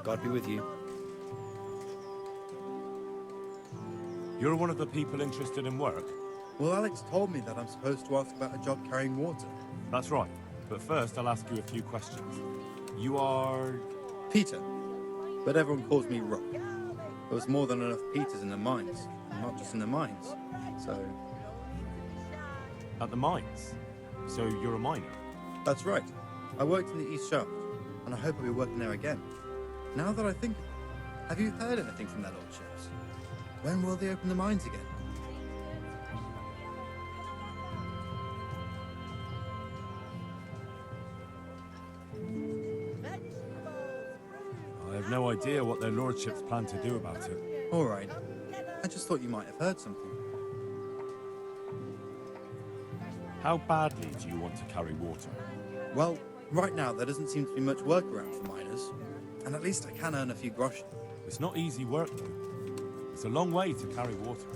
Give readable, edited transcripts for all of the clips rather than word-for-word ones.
God be with you. You're one of the people interested in work? Well, Alex told me that I'm supposed to ask about a job carrying water. That's right. But first, I'll ask you a few questions. You are... Peter. But everyone calls me Rock. There was more than enough Peters in the mines. Not just in the mines. So... At the mines? So you're a miner? That's right. I worked in the East Shaft, and I hope I'll be working there again. Now that I think of it, have you heard anything from their lordships? When will they open the mines again? I have no idea what their lordships plan to do about it. All right. I just thought you might have heard something. How badly do you want to carry water? Well, right now there doesn't seem to be much work around for miners, and at least I can earn a few groschen. It's not easy work, though. It's a long way to carry water.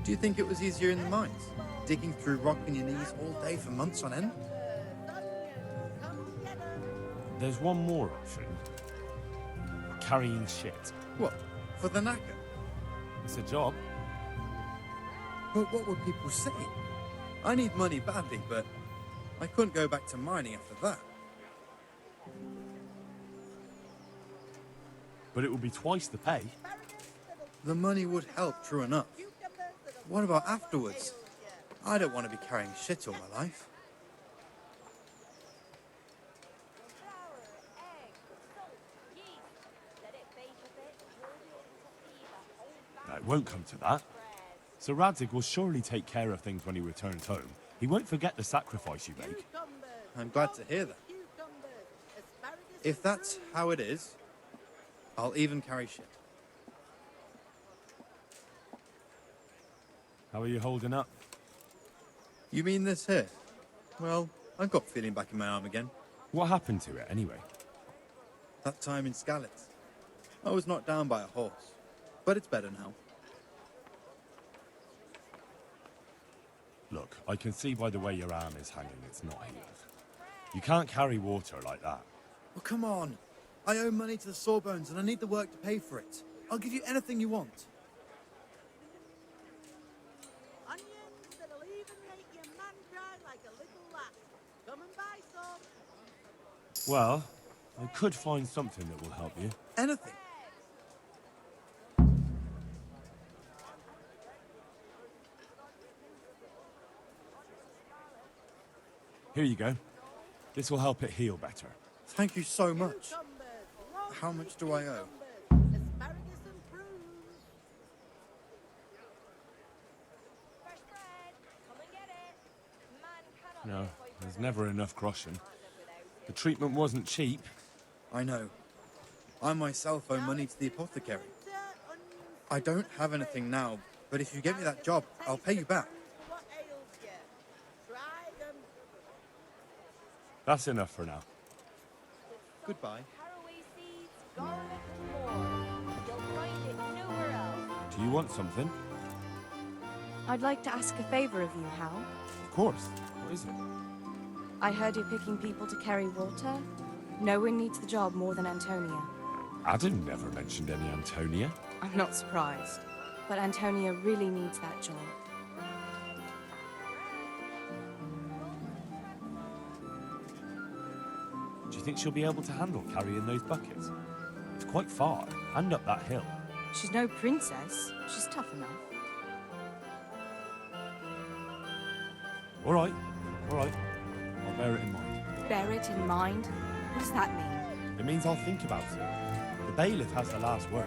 Do you think it was easier in the mines? Digging through rock on your knees all day for months on end? There's one more option. Carrying shit. What? For the knacker? It's a job. But what would people say? I need money badly, but I couldn't go back to mining after that. But it will be twice the pay. The money would help, true enough. What about afterwards? I don't want to be carrying shit all my life. No, it won't come to that. Sir Radzig will surely take care of things when he returns home. He won't forget the sacrifice you make. I'm glad to hear that. If that's how it is, I'll even carry shit. How are you holding up? You mean this here? Well, I've got feeling back in my arm again. What happened to it, anyway? That time in Skalitz. I was knocked down by a horse, but it's better now. Look, I can see by the way your arm is hanging it's not healed. You can't carry water like that. Well, come on. I owe money to the Sawbones and I need the work to pay for it. I'll give you anything you want. Onions that'll even make your man cry like a little lass. Come and buy some. Well, I could find something that will help you. Anything. Here you go. This will help it heal better. Thank you so much. How much do I owe? Asparagus and prunes. No, there's never enough groschen. The treatment wasn't cheap. I know. I myself owe money to the apothecary. I don't have anything now, but if you get me that job, I'll pay you back. What ails you? Try them. That's enough for now. Goodbye. Do you want something? I'd like to ask a favor of you, Hal. Of course. What is it? I heard you're picking people to carry water. No one needs the job more than Antonia. Adam never mentioned any Antonia. I'm not surprised. But Antonia really needs that job. Do you think she'll be able to handle carrying those buckets? It's quite far, and up that hill. She's no princess. She's tough enough. All right. I'll bear it in mind. Bear it in mind? What does that mean? It means I'll think about it. The bailiff has the last word.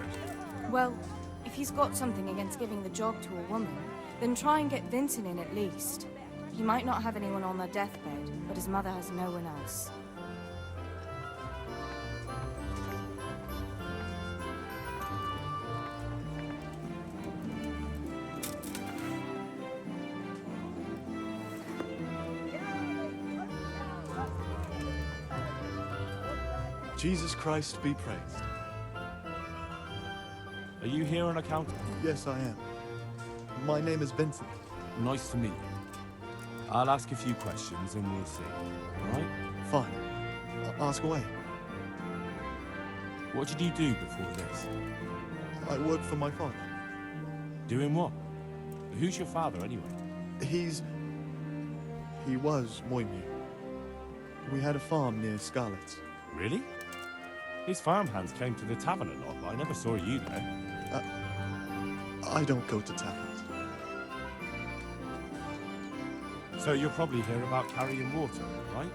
Well, if he's got something against giving the job to a woman, then try and get Vincent in at least. He might not have anyone on their deathbed, but his mother has no one else. Jesus Christ be praised. Are you here on account of... Yes, I am. My name is Vincent. Nice to meet you. I'll ask a few questions and we'll see. All right? Fine. Ask away. What did you do before this? I work for my father. Doing what? Who's your father, anyway? He was Moimir. We had a farm near Scarlet's. Really? His farmhands came to the tavern a lot, but I never saw you there. I don't go to taverns. So you're probably here about carrying water, right?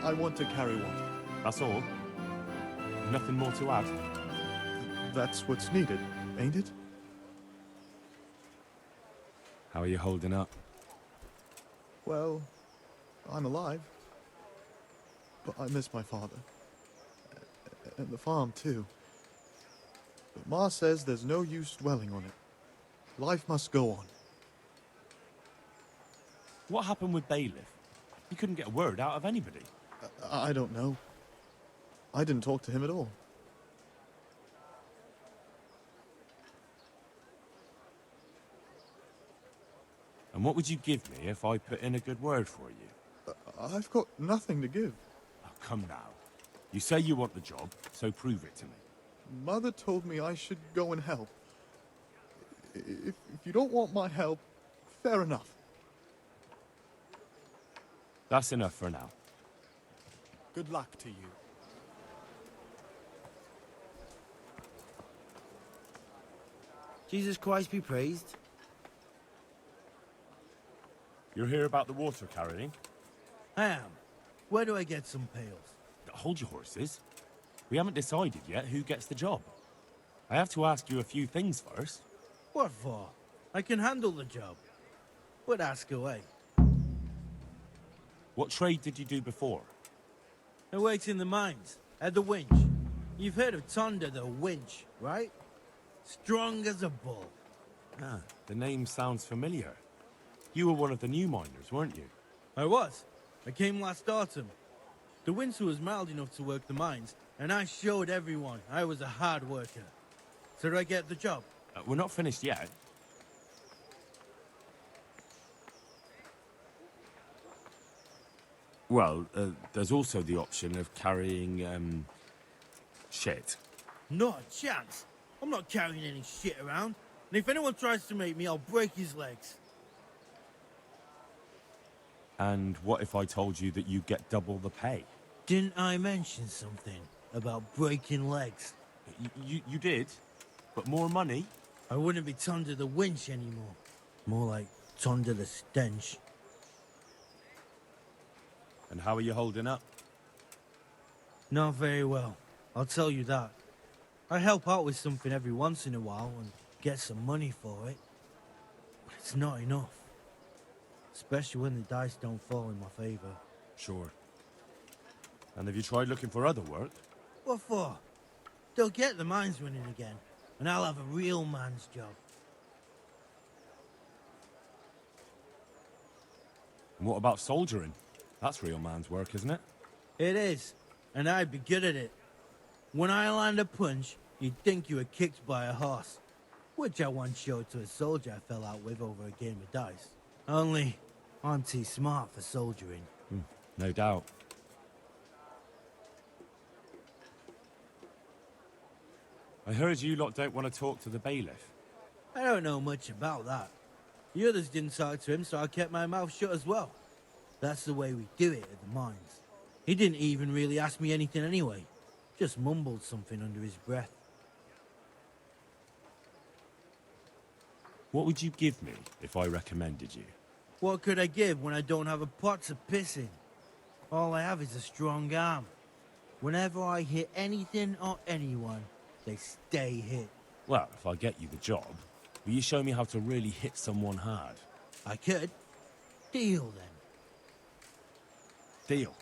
I want to carry water. That's all? Nothing more to add? That's what's needed, ain't it? How are you holding up? Well, I'm alive. But I miss my father. And the farm, too. But Ma says there's no use dwelling on it. Life must go on. What happened with Bailiff? He couldn't get a word out of anybody. I don't know. I didn't talk to him at all. And what would you give me if I put in a good word for you? I've got nothing to give. Oh, come now. You say you want the job, so prove it to me. Mother told me I should go and help. If you don't want my help, fair enough. That's enough for now. Good luck to you. Jesus Christ be praised. You're here about the water carrying? I am. Where do I get some pails? Hold your horses. We haven't decided yet who gets the job. I have to ask you a few things first. What for? I can handle the job. But ask away. What trade did you do before? I worked in the mines, at the winch. You've heard of Tonda the winch, right? Strong as a bull. Ah, the name sounds familiar. You were one of the new miners, weren't you? I was. I came last autumn. The winter was mild enough to work the mines, and I showed everyone I was a hard worker. So did I get the job? We're not finished yet. Well, there's also the option of carrying, shit. Not a chance. I'm not carrying any shit around. And if anyone tries to make me, I'll break his legs. And what if I told you that you get double the pay? Didn't I mention something about breaking legs? You did, but more money? I wouldn't be Tonda the winch anymore. More like Tonda the stench. And how are you holding up? Not very well, I'll tell you that. I help out with something every once in a while and get some money for it. But it's not enough. Especially when the dice don't fall in my favor. Sure. And have you tried looking for other work? What for? They'll get the mines running again, and I'll have a real man's job. And what about soldiering? That's real man's work, isn't it? It is, and I'd be good at it. When I land a punch, you'd think you were kicked by a horse. Which I once showed to a soldier I fell out with over a game of dice. Only, I'm too smart for soldiering. No doubt. I heard you lot don't want to talk to the bailiff. I don't know much about that. The others didn't talk to him, so I kept my mouth shut as well. That's the way we do it at the mines. He didn't even really ask me anything anyway. Just mumbled something under his breath. What would you give me if I recommended you? What could I give when I don't have a pot to piss in? All I have is a strong arm. Whenever I hit anything or anyone, they stay hit. Well, if I get you the job, will you show me how to really hit someone hard? I could. Deal then. Deal.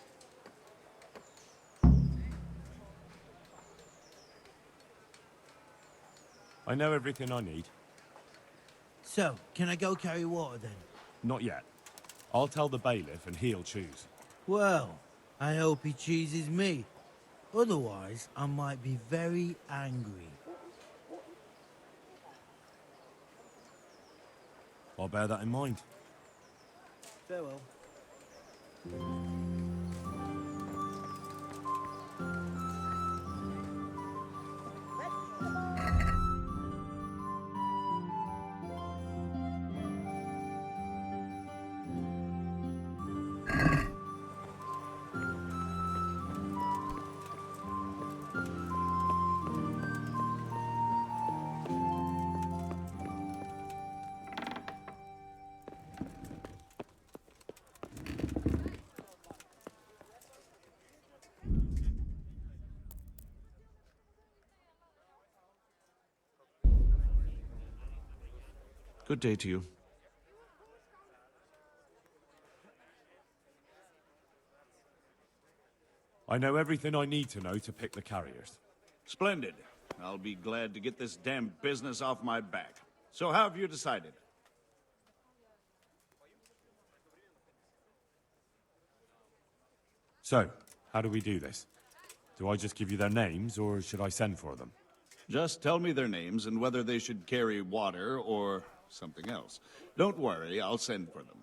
I know everything I need. So, can I go carry water then? Not yet. I'll tell the bailiff and he'll choose. Well, I hope he chooses me. Otherwise, I might be very angry. I'll bear that in mind. Farewell. Good day to you. I know everything I need to know to pick the carriers. Splendid. I'll be glad to get this damn business off my back. So how have you decided? So, how do we do this? Do I just give you their names, or should I send for them? Just tell me their names and whether they should carry water or something else. Don't worry, I'll send for them.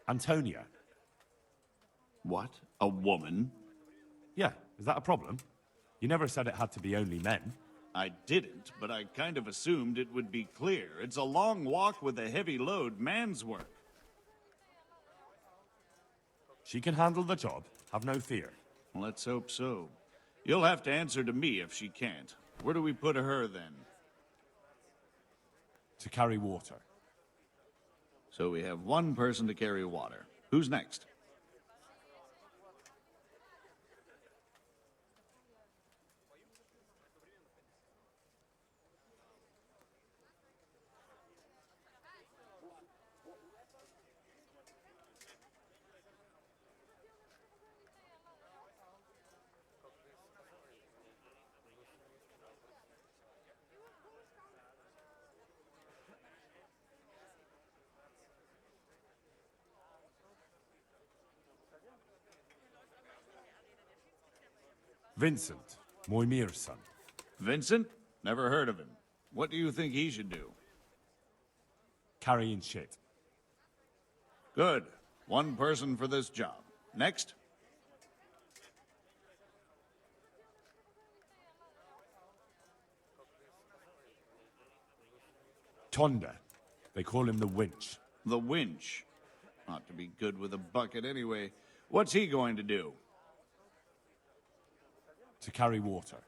Antonia. What? A woman? Yeah, is that a problem? You never said it had to be only men. I didn't, but I kind of assumed it would be clear. It's a long walk with a heavy load, man's work. She can handle the job, have no fear. Let's hope so. You'll have to answer to me if she can't. Where do we put her then? To carry water. So we have one person to carry water. Who's next? Vincent, Moimir's son. Vincent? Never heard of him. What do you think he should do? Carrying shit. Good. One person for this job. Next? Tonda. They call him the winch. The winch. Ought to be good with a bucket anyway. What's he going to do? To carry water.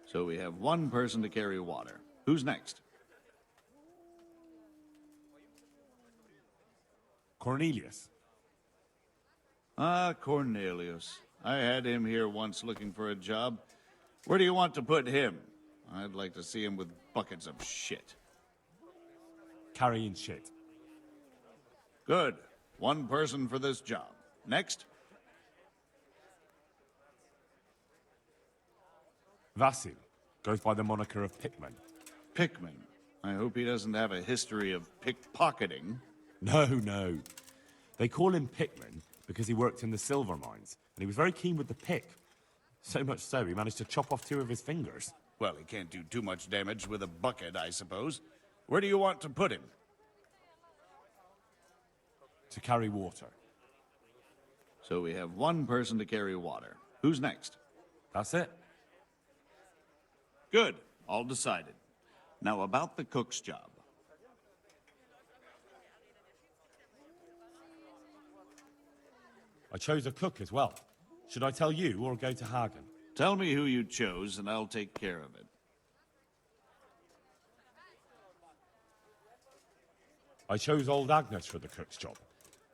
So we have one person to carry water. Who's next? Cornelius. Ah, Cornelius. I had him here once looking for a job. Where do you want to put him? I'd like to see him with buckets of shit. Carrying shit. Good. One person for this job. Next? Vasil. Goes by the moniker of Pickman. Pickman. I hope he doesn't have a history of pickpocketing. No. They call him Pickman because he worked in the silver mines, and he was very keen with the pick. So much so, he managed to chop off 2 of his fingers. Well, he can't do too much damage with a bucket, I suppose. Where do you want to put him? To carry water. So we have one person to carry water. Who's next? That's it. Good. All decided. Now about the cook's job. I chose a cook as well. Should I tell you or go to Hagen? Tell me who you chose and I'll take care of it. I chose old Agnes for the cook's job.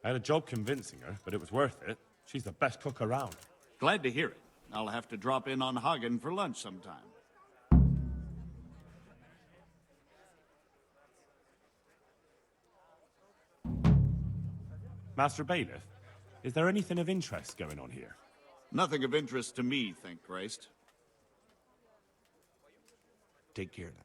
I had a job convincing her, but it was worth it. She's the best cook around. Glad to hear it. I'll have to drop in on Hagen for lunch sometime. Master Bailiff, is there anything of interest going on here? Nothing of interest to me, thank Christ. Take care now.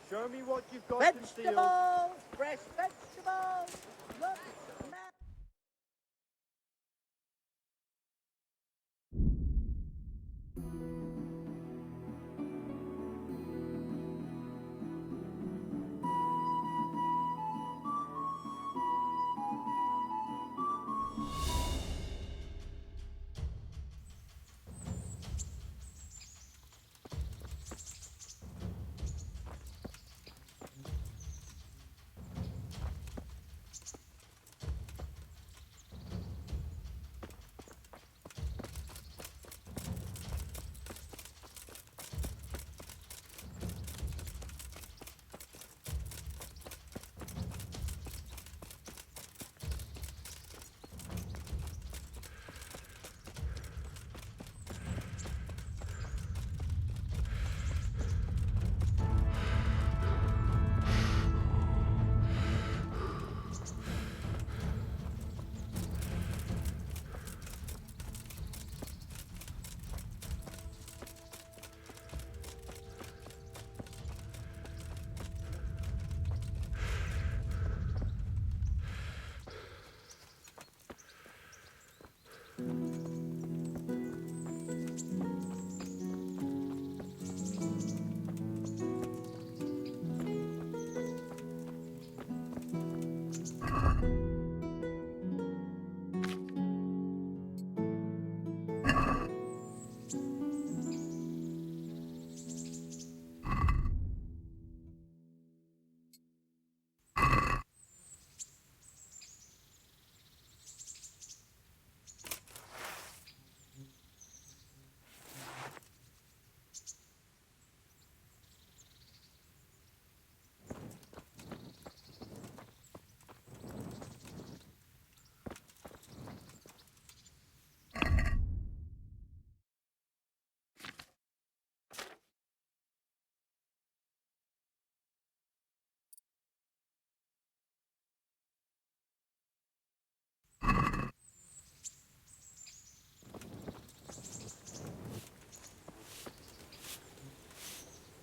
Show me what you've got concealed. Vegetables! Fresh vegetables! Look, smell.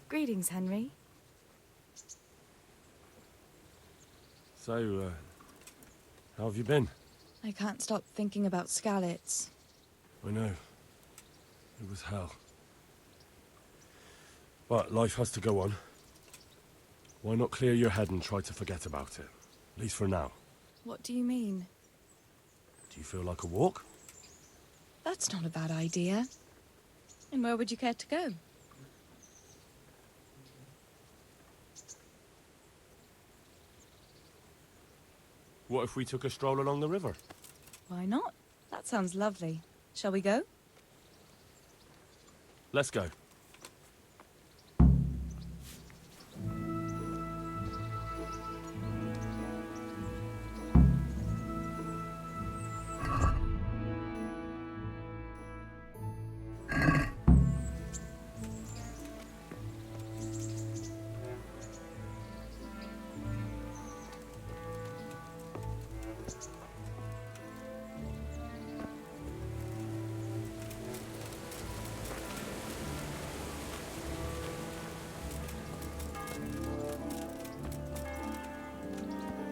Greetings, Henry. So, how have you been? I can't stop thinking about Skalitz. I know. It was hell. But life has to go on. Why not clear your head and try to forget about it? At least for now. What do you mean? Do you feel like a walk? That's not a bad idea. And where would you care to go? What if we took a stroll along the river? Why not? That sounds lovely. Shall we go? Let's go.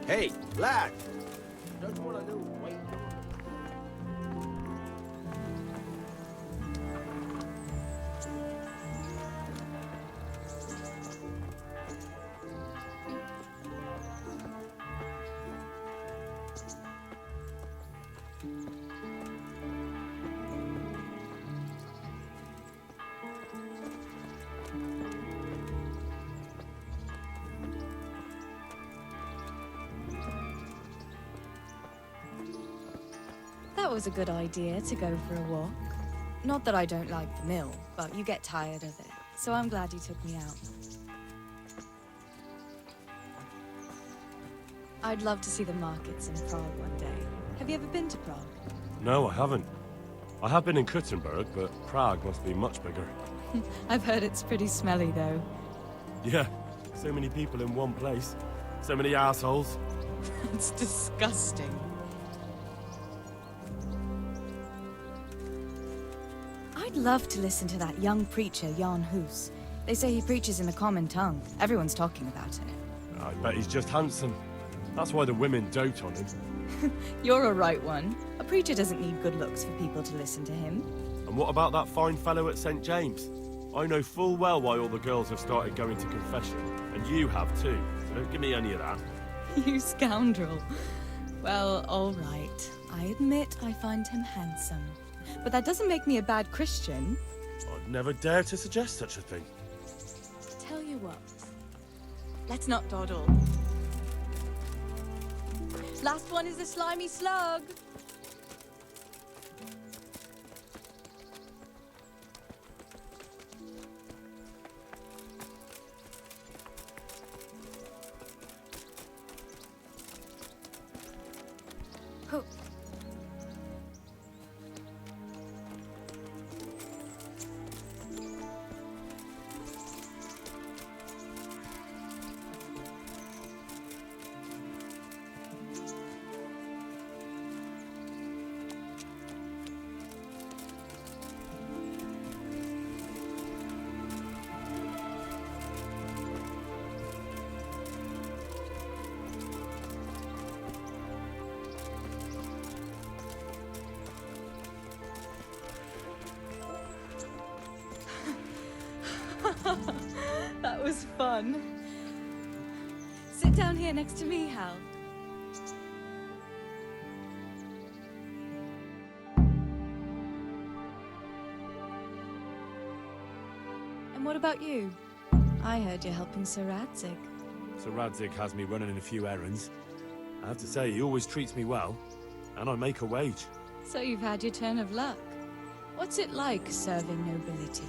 Hey, lad! Don't you want to lose weight? That was a good idea to go for a walk. Not that I don't like the mill, but you get tired of it. So I'm glad you took me out. I'd love to see the markets in Prague one day. Have you ever been to Prague? No, I haven't. I have been in Kuttenberg, but Prague must be much bigger. I've heard it's pretty smelly, though. Yeah, so many people in one place. So many assholes. It's disgusting. I'd love to listen to that young preacher, Jan Hus. They say he preaches in the common tongue. Everyone's talking about it. I bet he's just handsome. That's why the women dote on him. You're a right one. A preacher doesn't need good looks for people to listen to him. And what about that fine fellow at St. James? I know full well why all the girls have started going to confession. And you have too, so don't give me any of that. You scoundrel. Well, all right. I admit I find him handsome. But that doesn't make me a bad Christian. I'd never dare to suggest such a thing. Tell you what. Let's not dawdle. Last one is a slimy slug. Ho. That was fun. Sit down here next to me, Hal. And what about you? I heard you're helping Sir Radzig. Sir Radzig has me running a few errands. I have to say, he always treats me well. And I make a wage. So you've had your turn of luck. What's it like serving nobility?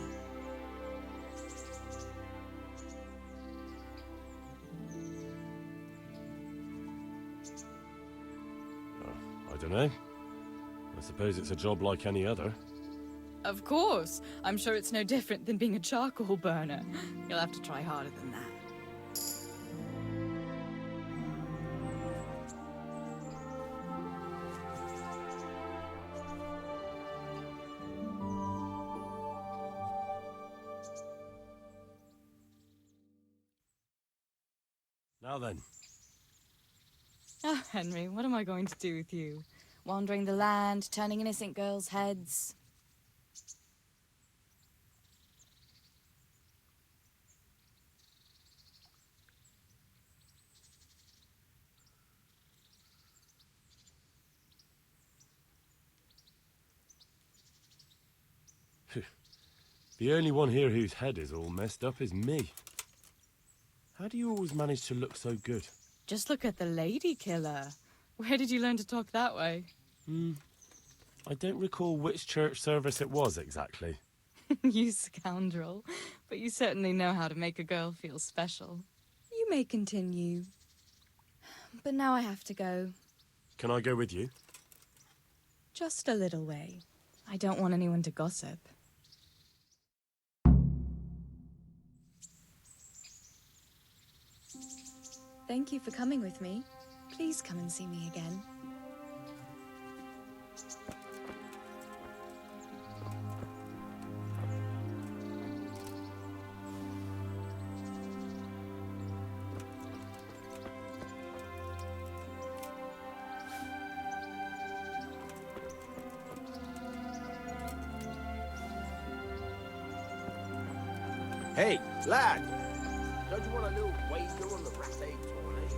I don't know. I suppose it's a job like any other. Of course. I'm sure it's no different than being a charcoal burner. You'll have to try harder than that. Now then. Oh, Henry, what am I going to do with you? Wandering the land, turning innocent girls' heads. The only one here whose head is all messed up is me. How do you always manage to look so good? Just look at the lady killer. Where did you learn to talk that way? I don't recall which church service it was exactly. You scoundrel. But you certainly know how to make a girl feel special. You may continue. But now I have to go. Can I go with you? Just a little way. I don't want anyone to gossip. Thank you for coming with me. Please come and see me again. Hey, lad! Don't you want a little wager on the rat egg tourney?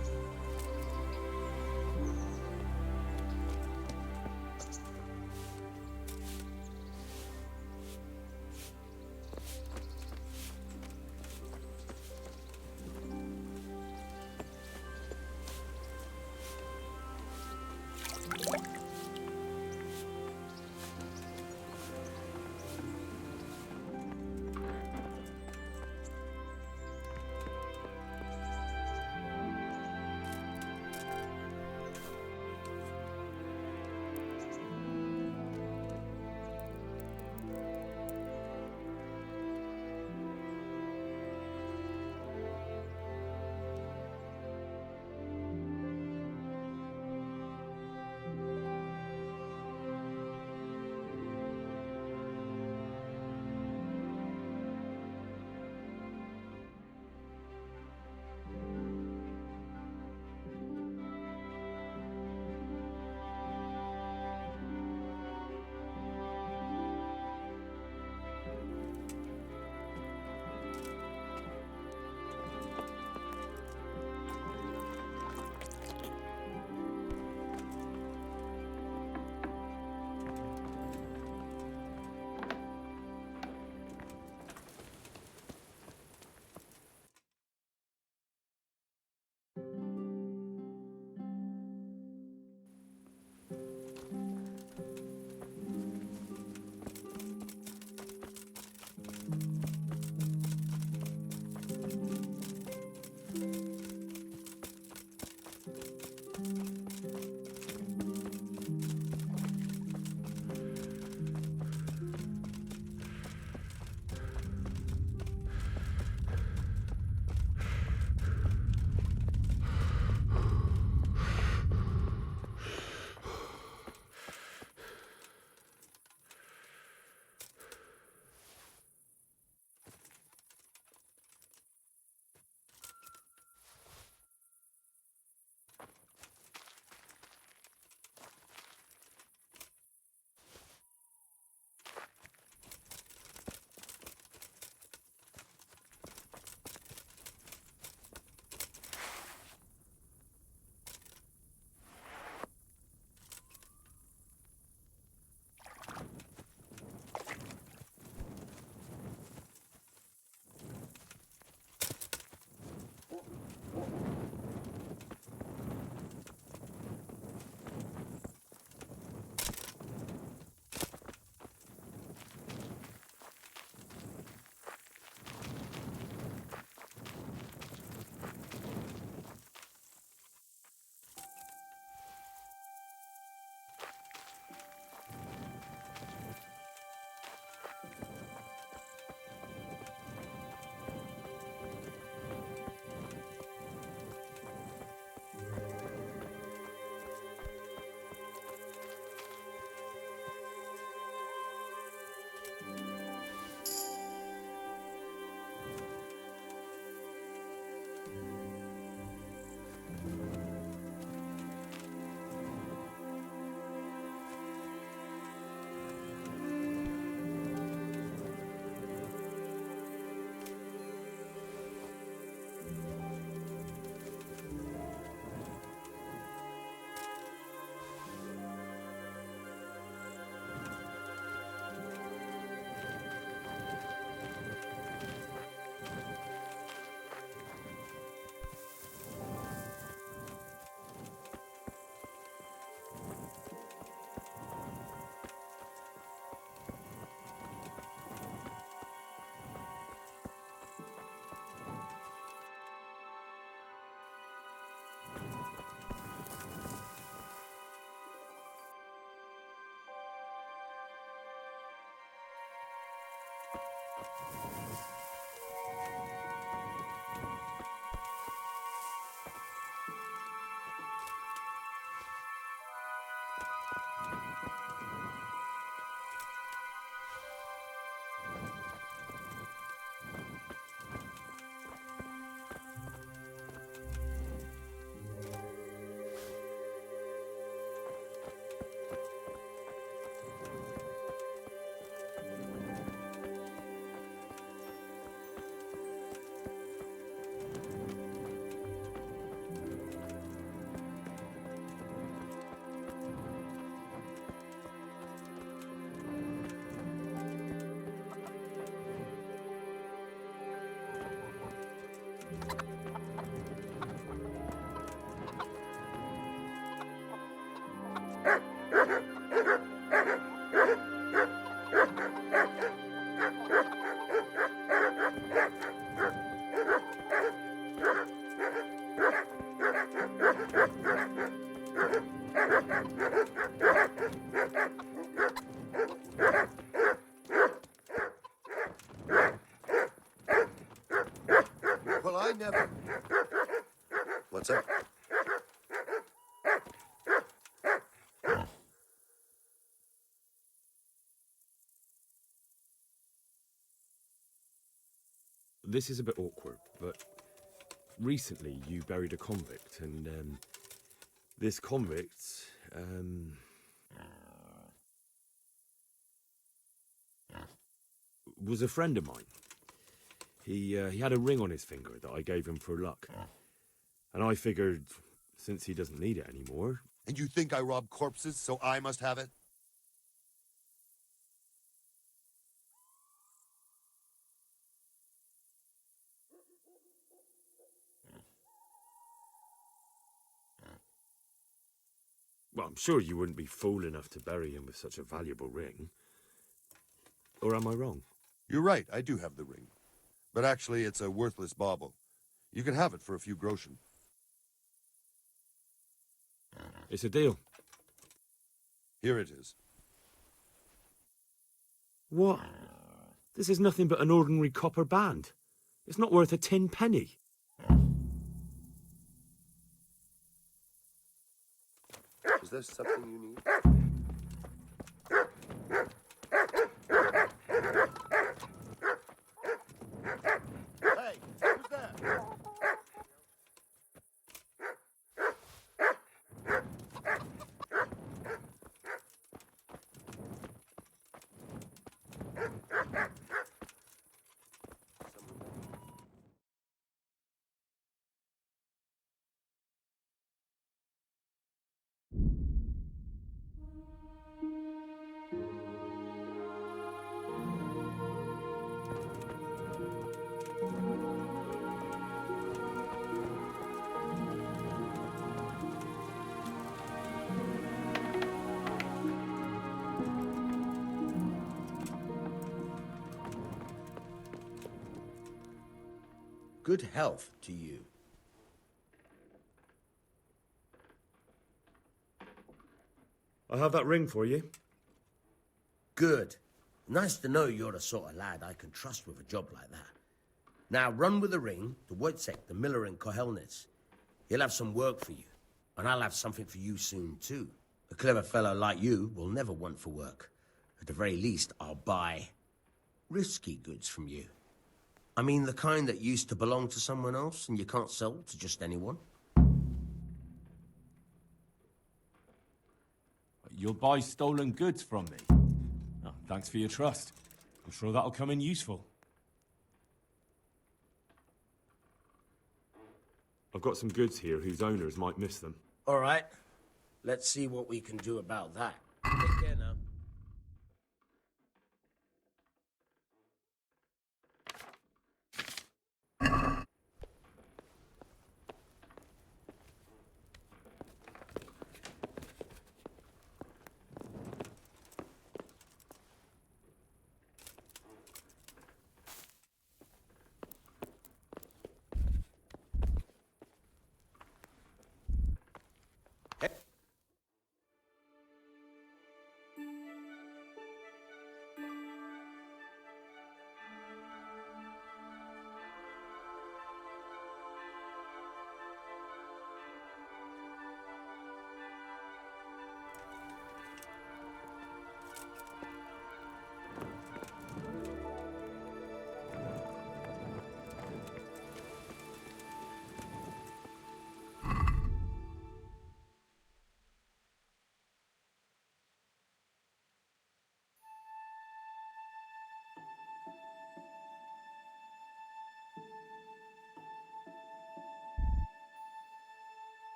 Well, I never... What's up? This is a bit awkward, but recently you buried a convict, and this convict was a friend of mine. He had a ring on his finger that I gave him for luck, and I figured since he doesn't need it anymore. And you think I rob corpses, so I must have it? Well, I'm sure you wouldn't be fool enough to bury him with such a valuable ring. Or am I wrong? You're right, I do have the ring. But actually, it's a worthless bauble. You can have it for a few groschen. It's a deal. Here it is. What? This is nothing but an ordinary copper band. It's not worth a 10 penny. Is there something you need? Hey, who's there? Good health to you. I have that ring for you. Good. Nice to know you're the sort of lad I can trust with a job like that. Now run with the ring to Wojciech, the miller in Kohelnitz. He'll have some work for you, and I'll have something for you soon too. A clever fellow like you will never want for work. At the very least, I'll buy risky goods from you. I mean the kind that used to belong to someone else and you can't sell to just anyone. You'll buy stolen goods from me. Oh, thanks for your trust. I'm sure that'll come in useful. I've got some goods here whose owners might miss them. All right. Let's see what we can do about that. Take care now.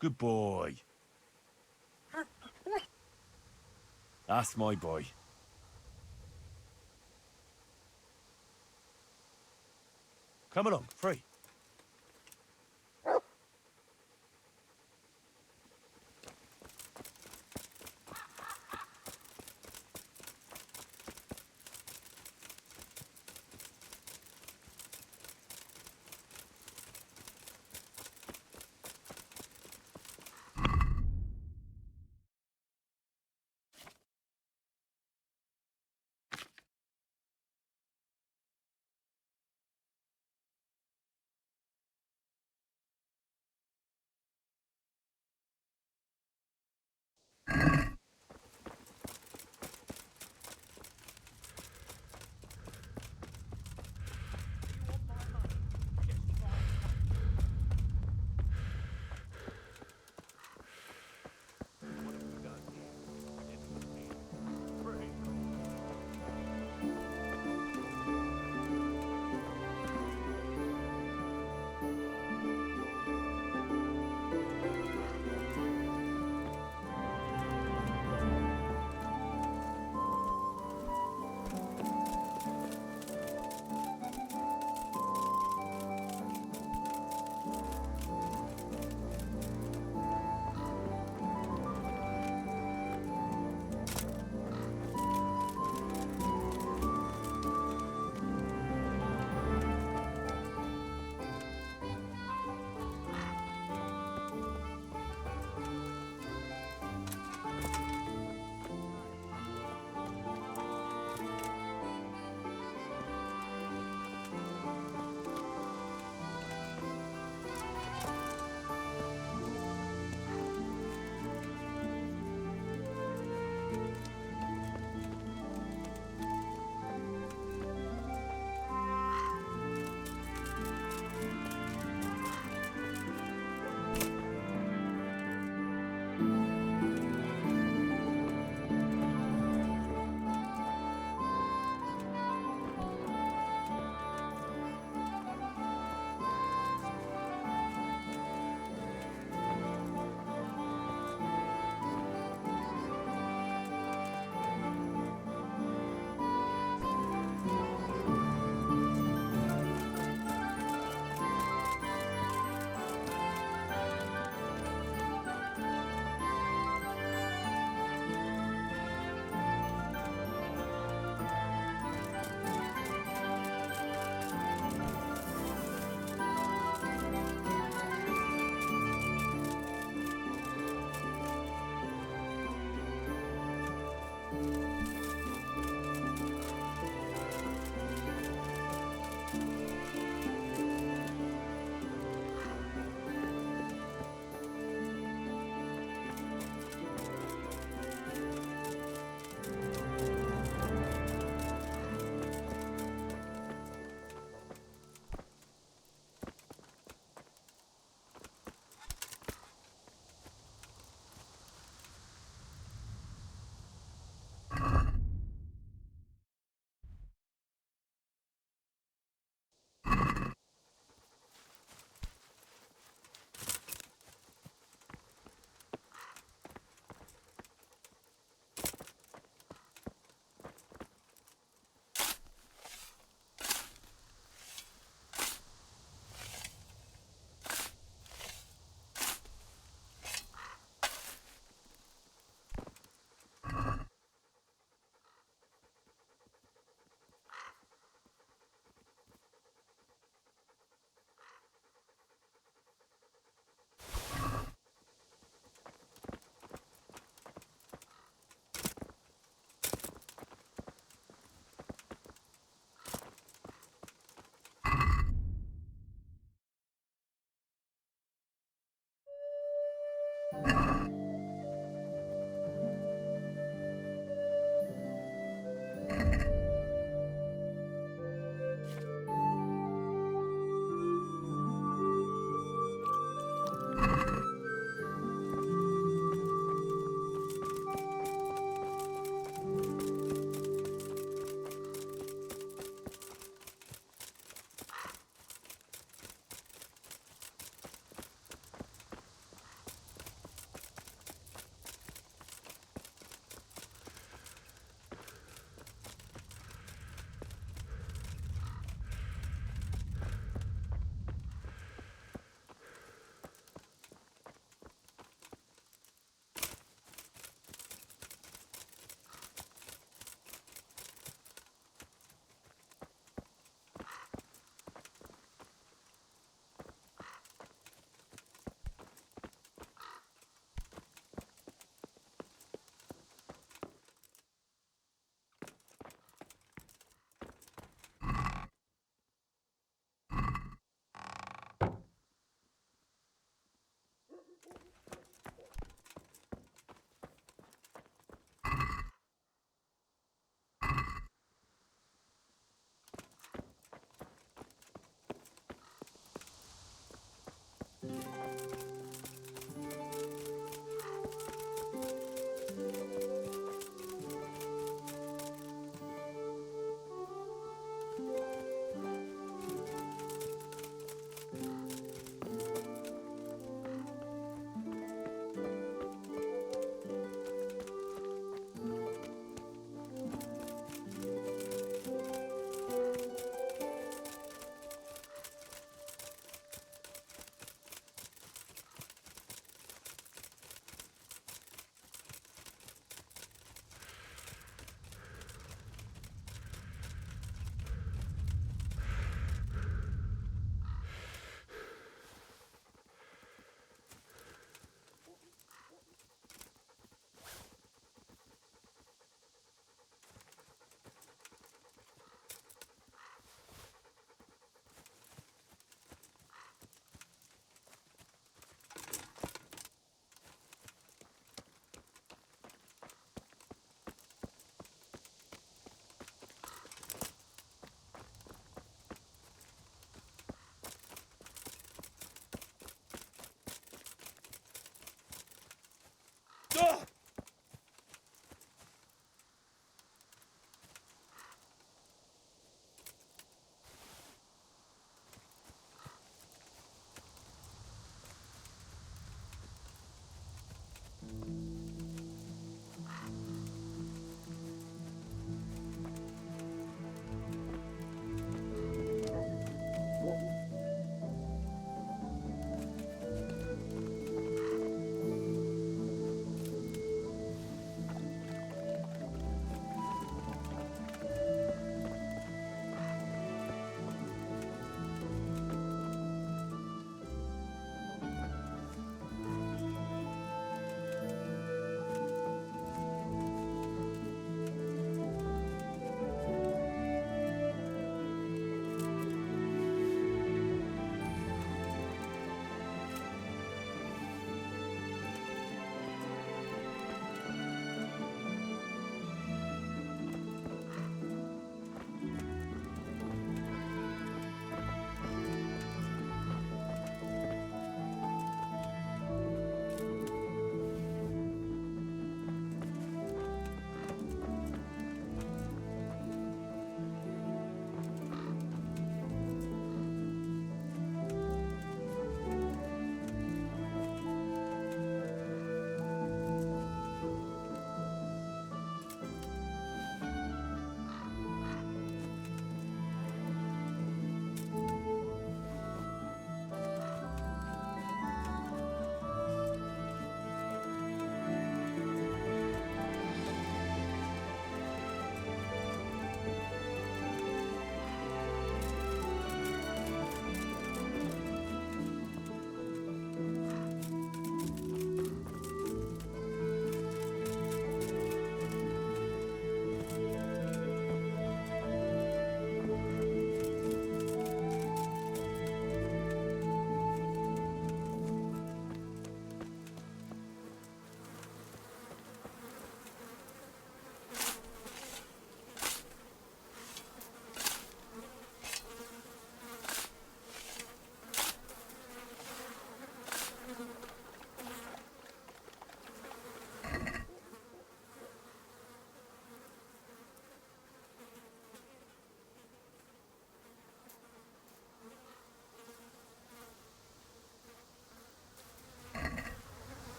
Good boy. That's my boy. Come along, free.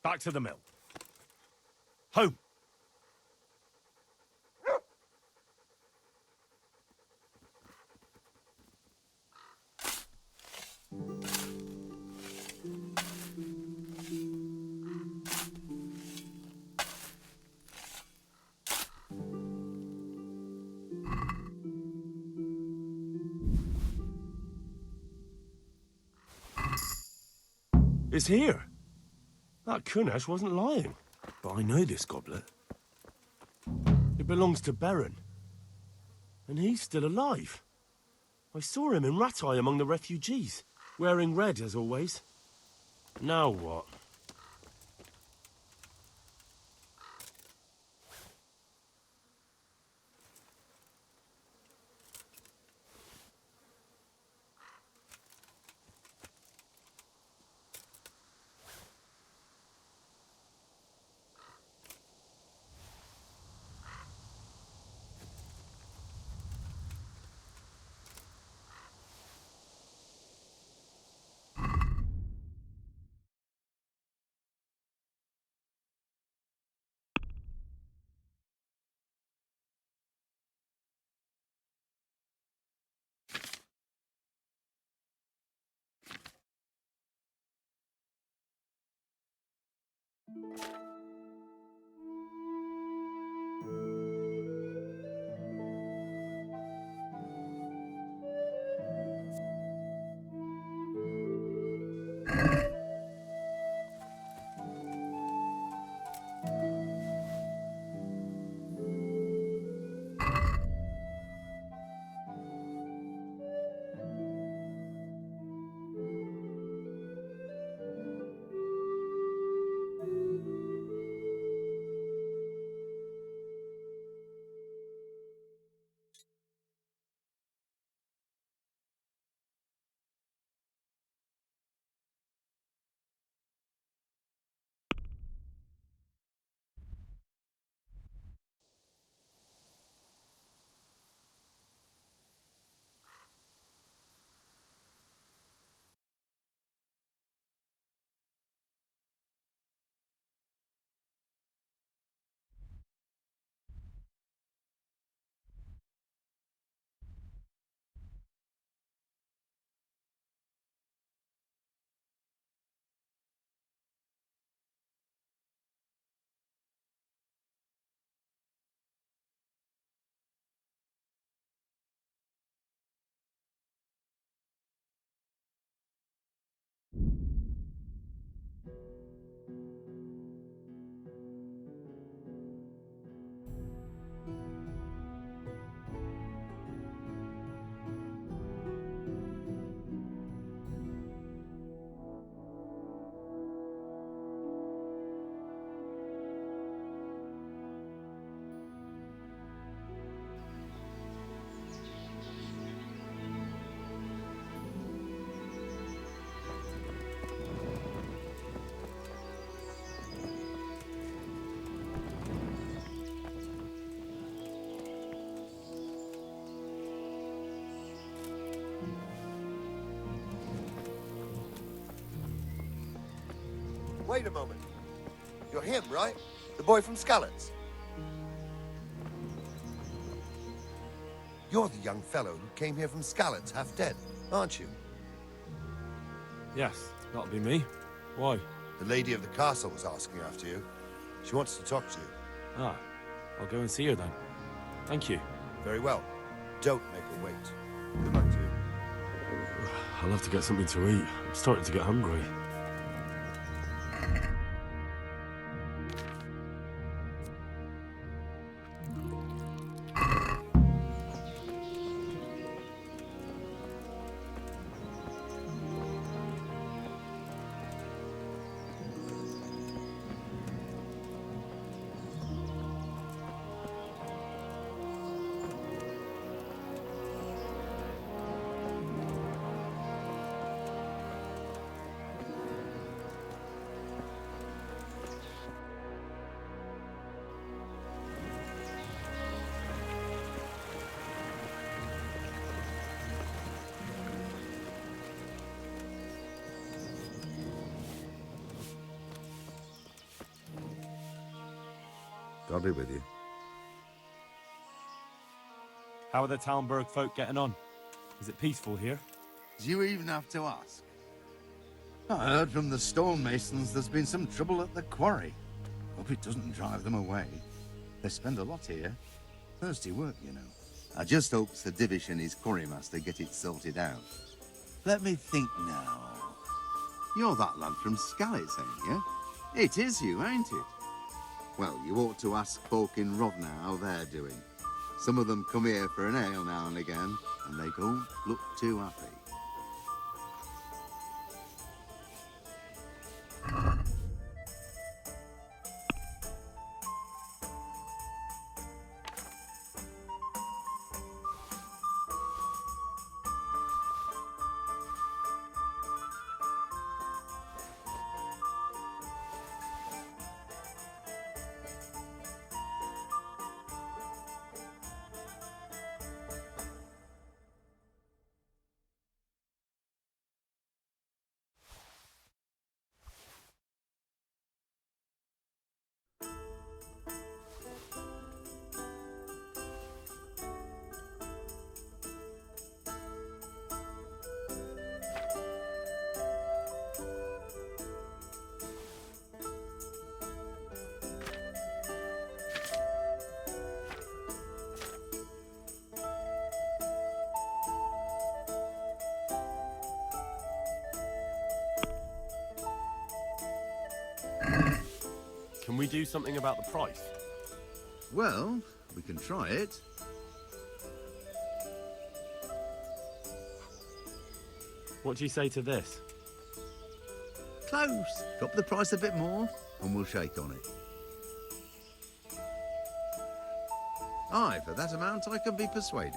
Back to the mill. Home! It's here. That Kunesh wasn't lying. But I know this goblet. It belongs to Baron. And he's still alive. I saw him in Ratai among the refugees, wearing red as always. Now what? Wait a moment. You're him, right? The boy from Skalitz? You're the young fellow who came here from Skalitz, half dead, aren't you? Yes, that'll be me. Why? The lady of the castle was asking after you. She wants to talk to you. Ah, I'll go and see her then. Thank you. Very well. Don't make her wait. Good luck to you. I'll have to get something to eat. I'm starting to get hungry. God be with you. How are the Talmberg folk getting on? Is it peaceful here? Do you even have to ask? I heard from the stonemasons there's been some trouble at the quarry. Hope it doesn't drive them away. They spend a lot here. Thirsty work, you know. I just hope Sir Divish and his quarrymaster get it sorted out. Let me think now. You're that lad from Skalitz, ain't you? It is you, ain't it? Well, you ought to ask folk in Rovna how they're doing. Some of them come here for an ale now and again, and they don't look too happy. Can we do something about the price? Well, we can try it. What do you say to this? Close. Drop the price a bit more, and we'll shake on it. Aye, for that amount I can be persuaded.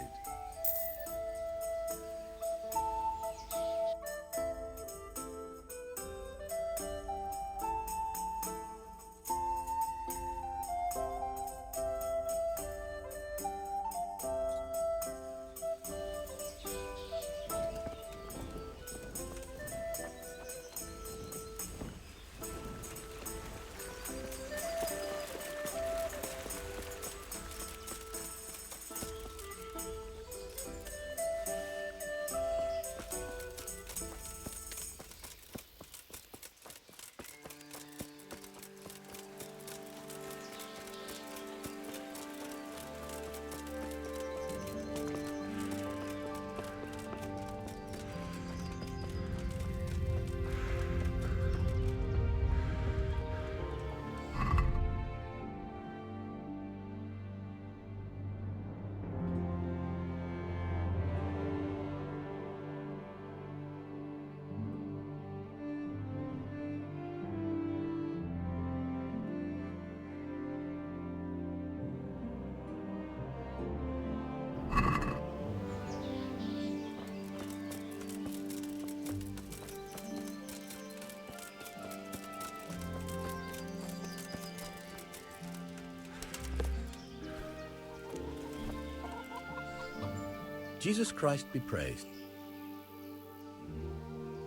Jesus Christ be praised.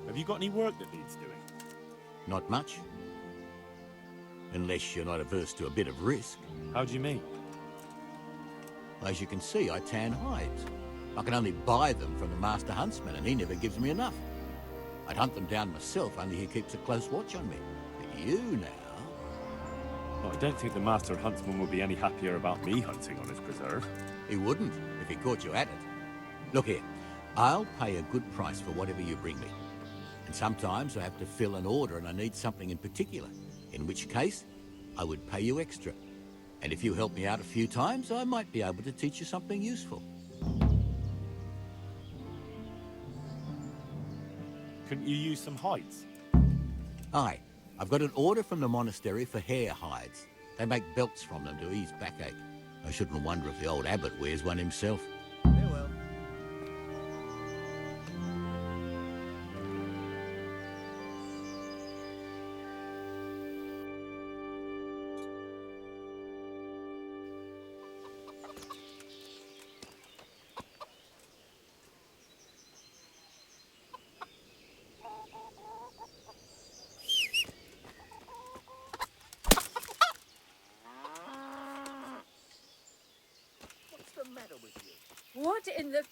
Have you got any work that needs doing? Not much. Unless you're not averse to a bit of risk. How do you mean? As you can see, I tan hides. I can only buy them from the master huntsman, and he never gives me enough. I'd hunt them down myself, only he keeps a close watch on me. But you now... Well, I don't think the master huntsman would be any happier about me hunting on his preserve. He wouldn't, if he caught you at it. Look here, I'll pay a good price for whatever you bring me. And sometimes I have to fill an order and I need something in particular, in which case I would pay you extra. And if you help me out a few times, I might be able to teach you something useful. Couldn't you use some hides? Aye, I've got an order from the monastery for hare hides. They make belts from them to ease backache. I shouldn't wonder if the old abbot wears one himself. Farewell. What's the matter with you? What in the...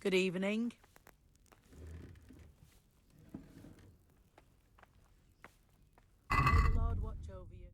Good evening. May the Lord watch over you.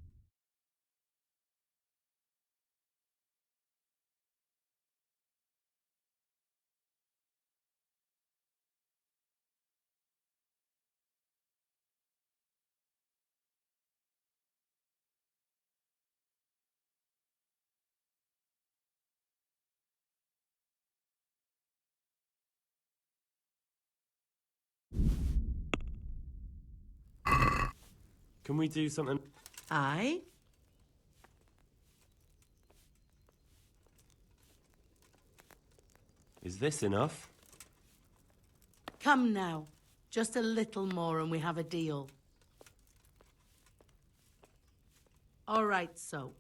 Can we do something? Aye? Is this enough? Come now. Just a little more and we have a deal. All right, so.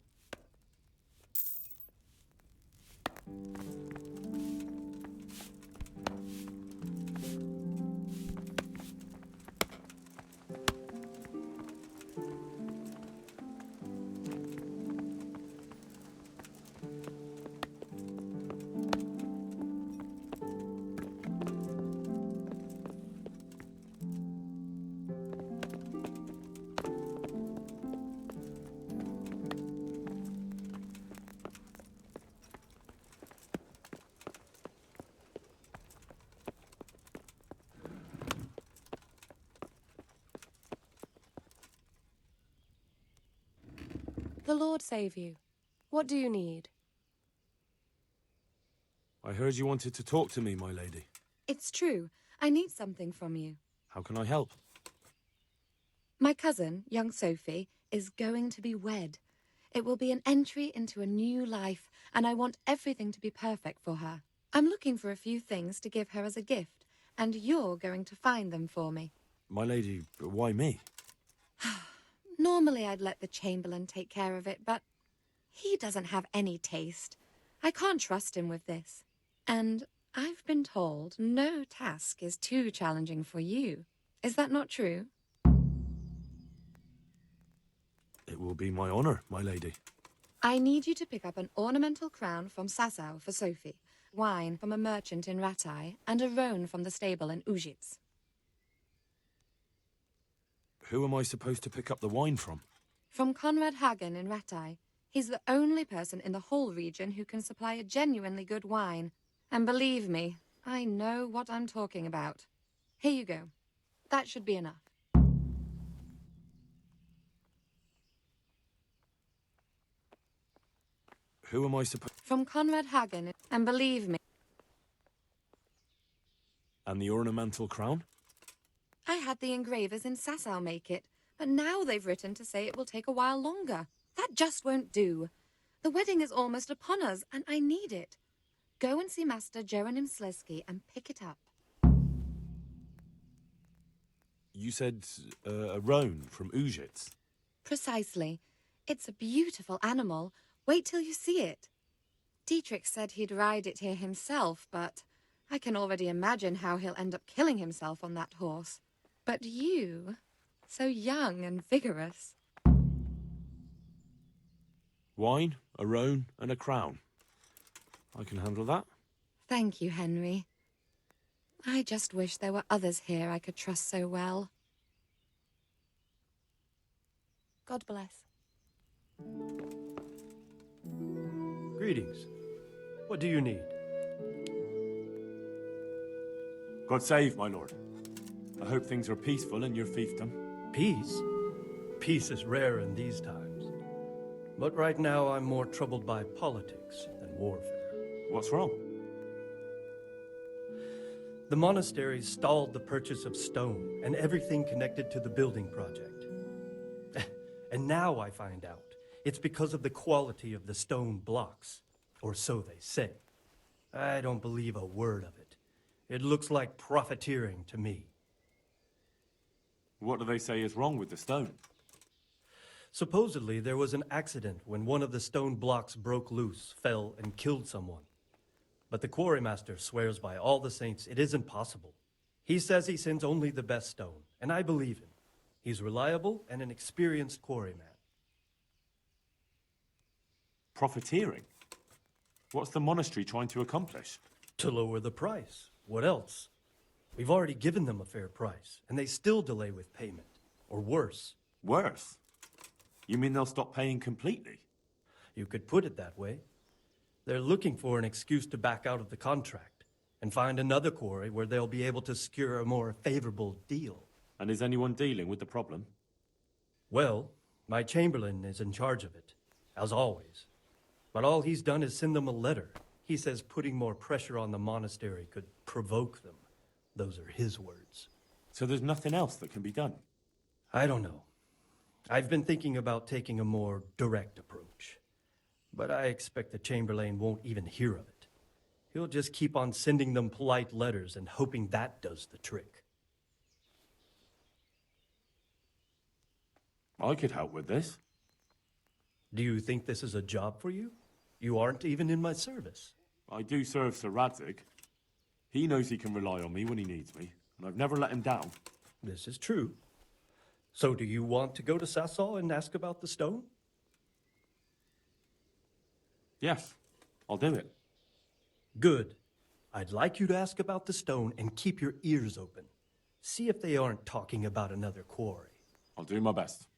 The Lord save you. What do you need? I heard you wanted to talk to me, my lady. It's true. I need something from you. How can I help? My cousin, young Sophie, is going to be wed. It will be an entry into a new life, and I want everything to be perfect for her. I'm looking for a few things to give her as a gift, and you're going to find them for me. My lady, why me? Normally I'd let the Chamberlain take care of it, but he doesn't have any taste. I can't trust him with this. And I've been told no task is too challenging for you. Is that not true? It will be my honor, my lady. I need you to pick up an ornamental crown from Sasau for Sophie, wine from a merchant in Ratai, and a roan from the stable in Ujits. Who am I supposed to pick up the wine from? From Conrad Hagen in Ratai. He's the only person in the whole region who can supply a genuinely good wine. And believe me, I know what I'm talking about. Here you go. That should be enough. Who am I supposed... From Conrad Hagen, and believe me... And the ornamental crown? I had the engravers in Sasau make it, but now they've written to say it will take a while longer. That just won't do. The wedding is almost upon us, and I need it. Go and see Master Jeronim Slesky and pick it up. You said a roan from Ujits. Precisely. It's a beautiful animal. Wait till you see it. Dietrich said he'd ride it here himself, but I can already imagine how he'll end up killing himself on that horse. But you, so young and vigorous. Wine, a roan, and a crown. I can handle that. Thank you, Henry. I just wish there were others here I could trust so well. God bless. Greetings. What do you need? God save, my lord. I hope things are peaceful in your fiefdom. Peace? Peace is rare in these times. But right now I'm more troubled by politics than warfare. What's wrong? The monastery stalled the purchase of stone and everything connected to the building project. And now I find out it's because of the quality of the stone blocks, or so they say. I don't believe a word of it. It looks like profiteering to me. What do they say is wrong with the stone? Supposedly, there was an accident when one of the stone blocks broke loose, fell, and killed someone. But the quarrymaster swears by all the saints it isn't possible. He says he sends only the best stone, and I believe him. He's reliable and an experienced quarryman. Profiteering? What's the monastery trying to accomplish? To lower the price. What else? We've already given them a fair price, and they still delay with payment. Or worse. Worse? You mean they'll stop paying completely? You could put it that way. They're looking for an excuse to back out of the contract and find another quarry where they'll be able to secure a more favorable deal. And is anyone dealing with the problem? Well, my chamberlain is in charge of it, as always. But all he's done is send them a letter. He says putting more pressure on the monastery could provoke them. Those are his words. So there's nothing else that can be done? I don't know. I've been thinking about taking a more direct approach. But I expect the Chamberlain won't even hear of it. He'll just keep on sending them polite letters and hoping that does the trick. I could help with this. Do you think this is a job for you? You aren't even in my service. I do serve Sir Radzig. He knows he can rely on me when he needs me, and I've never let him down. This is true. So do you want to go to Sasau and ask about the stone? Yes, I'll do it. Good. I'd like you to ask about the stone and keep your ears open. See if they aren't talking about another quarry. I'll do my best.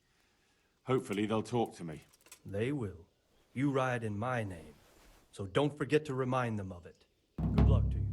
Hopefully they'll talk to me. They will. You ride in my name, so don't forget to remind them of it. Good luck to you.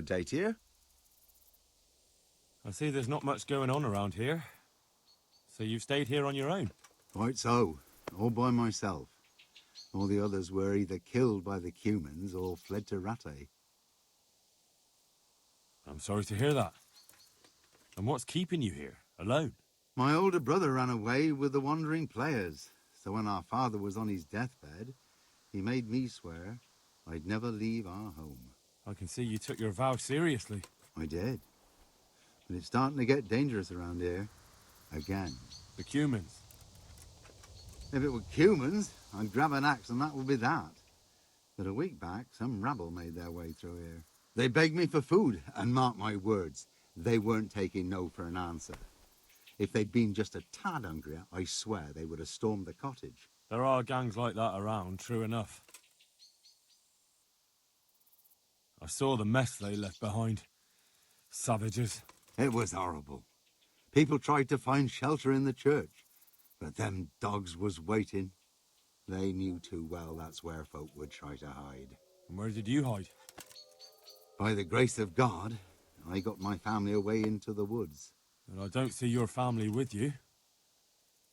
good day to you. I see there's not much going on around here. So you've stayed here on your own? Quite so. All by myself. All the others were either killed by the Cumans or fled to Rattay. I'm sorry to hear that. And what's keeping you here, alone? My older brother ran away with the wandering players, so when our father was on his deathbed, he made me swear I'd never leave our home. I can see you took your vow seriously. I did. But it's starting to get dangerous around here. Again. The Cumans. If it were Cumans, I'd grab an axe and that would be that. But a week back, some rabble made their way through here. They begged me for food, and mark my words, they weren't taking no for an answer. If they'd been just a tad hungrier, I swear they would have stormed the cottage. There are gangs like that around, true enough. I saw the mess they left behind. Savages. It was horrible. People tried to find shelter in the church, but them dogs was waiting. They knew too well that's where folk would try to hide. And where did you hide? By the grace of God, I got my family away into the woods. And I don't see your family with you.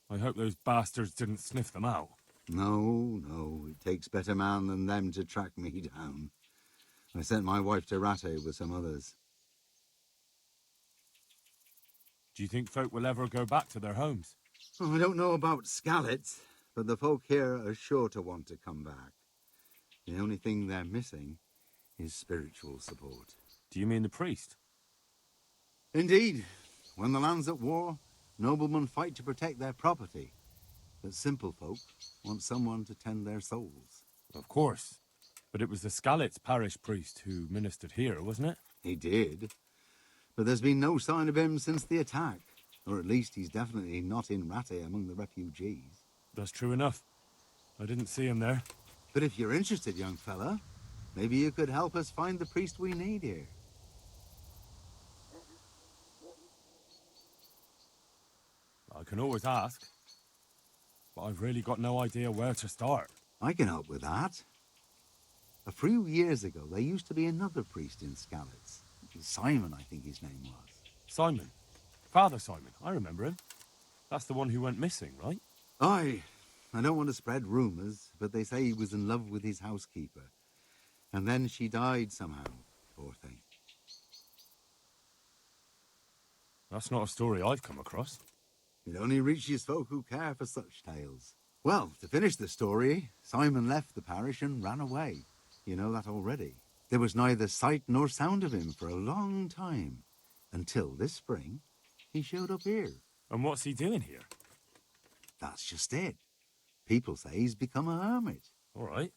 I hope those bastards didn't sniff them out. No, it takes better man than them to track me down. I sent my wife to Rattay with some others. Do you think folk will ever go back to their homes? Oh, I don't know about Skallets, but the folk here are sure to want to come back. The only thing they're missing is spiritual support. Do you mean the priest? Indeed. When the land's at war, noblemen fight to protect their property. But simple folk want someone to tend their souls. Of course. But it was the Skalitz parish priest who ministered here, wasn't it? He did. But there's been no sign of him since the attack. Or at least he's definitely not in Rattay among the refugees. That's true enough. I didn't see him there. But if you're interested, young fella, maybe you could help us find the priest we need here. I can always ask. But I've really got no idea where to start. I can help with that. A few years ago, there used to be another priest in Skalitz. Simon, I think his name was. Simon? Father Simon, I remember him. That's the one who went missing, right? Aye. I don't want to spread rumours, but they say he was in love with his housekeeper. And then she died somehow, poor thing. That's not a story I've come across. It only reaches folk who care for such tales. Well, to finish the story, Simon left the parish and ran away. You know that already. There was neither sight nor sound of him for a long time. Until this spring, he showed up here. And what's he doing here? That's just it. People say he's become a hermit. All right.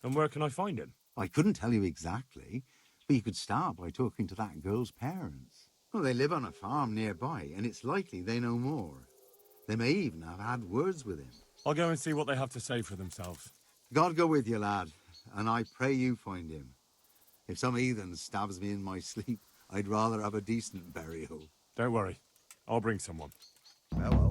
And where can I find him? I couldn't tell you exactly, but you could start by talking to that girl's parents. Well, they live on a farm nearby, and it's likely they know more. They may even have had words with him. I'll go and see what they have to say for themselves. God go with you, lad, and I pray you find him. If some heathen stabs me in my sleep, I'd rather have a decent burial. Don't worry. I'll bring someone. Farewell.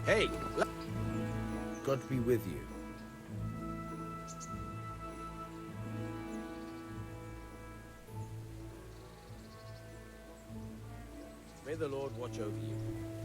Hey, God be with you. May the Lord watch over you.